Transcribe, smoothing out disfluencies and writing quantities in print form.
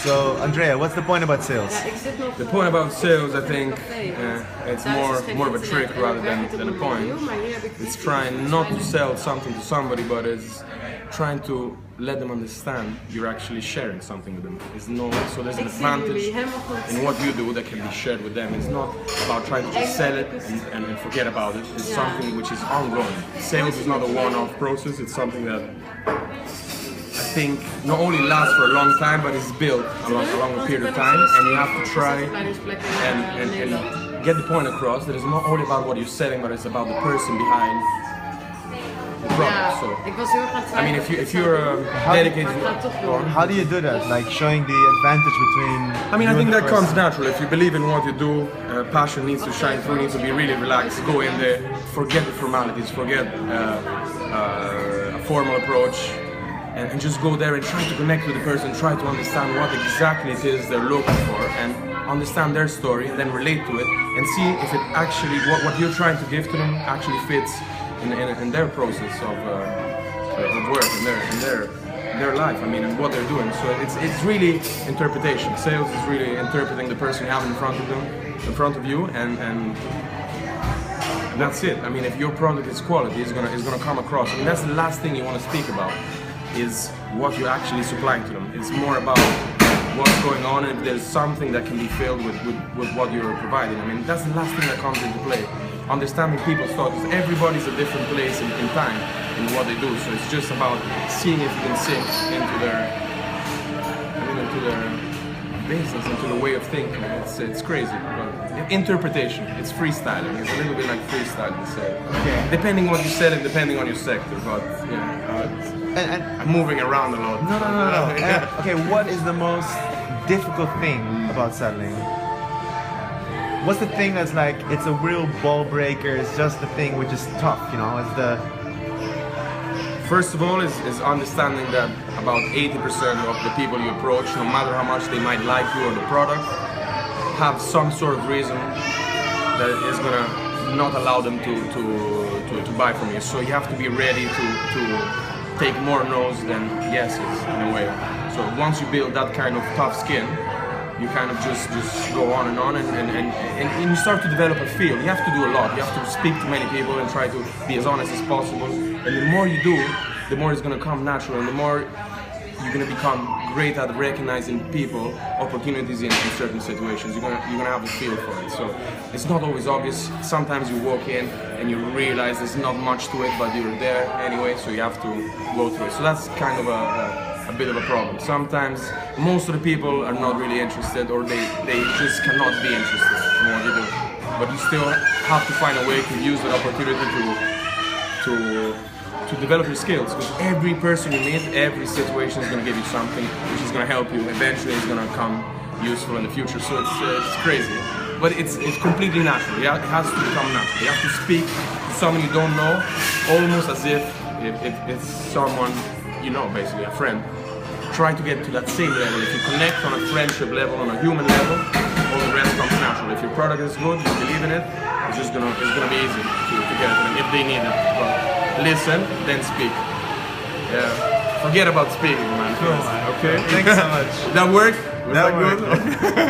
So, Andrea, what's the point about sales? The point about sales, I think, it's more of a trick rather than a point. It's trying not to sell something to somebody, but it's trying to let them understand you're actually sharing something with them. So there's an advantage in what you do that can be shared with them. It's not about trying to just sell it and forget about it. It's something which is ongoing. Sales is not a one-off process. It's something that I think not only lasts for a long time, but is built along a period of time, and you have to try and get the point across that it's not only about what you're selling, but it's about the person behind the product. So, I mean, if you're dedicated, how do you do that? Like showing the advantage between. I mean, I think that comes natural. If you believe in what you do, passion needs to shine through. Needs to be really relaxed. Go in there, forget the formalities, forget a formal approach. And just go there and try to connect with the person, try to understand what exactly it is they're looking for, and understand their story, and then relate to it, and see if it actually, what you're trying to give to them actually fits in their process of work, in their life, I mean, and what they're doing. So it's really interpretation. Sales is really interpreting the person you have in front of you, and that's it. I mean, if your product is quality, it's gonna come across. I mean, that's the last thing you want to speak about, is what you're actually supplying to them. It's more about what's going on, and if there's something that can be filled with what you're providing. I mean, that's the last thing that comes into play. Understanding people's thoughts. Everybody's a different place in time in what they do, so it's just about seeing if you can sink into their business, into the way of thinking. It's crazy. But interpretation, it's freestyling. It's a little bit like freestyling, so depending on what you're selling, depending on your sector, but yeah. I'm moving around a lot. No. Okay, what is the most difficult thing about selling? What's the thing that's like, it's a real ball breaker, it's just the thing which is tough, you know? It's the... First of all is understanding that about 80% of the people you approach, no matter how much they might like you or the product, have some sort of reason that is gonna not allow them to buy from you. So you have to be ready to take more no's than yeses in a way. So once you build that kind of tough skin, you kind of just go on and you start to develop a feel. You have to do a lot. You have to speak to many people and try to be as honest as possible. And the more you do, the more it's going to come natural, and the more you're going to become great at recognizing people, opportunities in certain situations. You're gonna have a feel for it. So it's not always obvious. Sometimes you walk in and you realize there's not much to it, but you're there anyway, so you have to go through it. So that's kind of a bit of a problem. Sometimes most of the people are not really interested, or they just cannot be interested in what you do. But you still have to find a way to use that opportunity to develop your skills, because every person you meet, every situation is going to give you something which is going to help you. Eventually it's going to come useful in the future, so it's crazy. But it's completely natural. It has to become natural. You have to speak to someone you don't know, almost as if it's someone you know, basically a friend. Try to get to that same level. If you connect on a friendship level, on a human level, all the rest comes natural. If your product is good, you believe in it, it's gonna be easy to get it if they need it. But listen, then speak. Yeah. Forget about speaking, man. Cool, man. Okay? Thanks so much. That worked? Was that good? worked.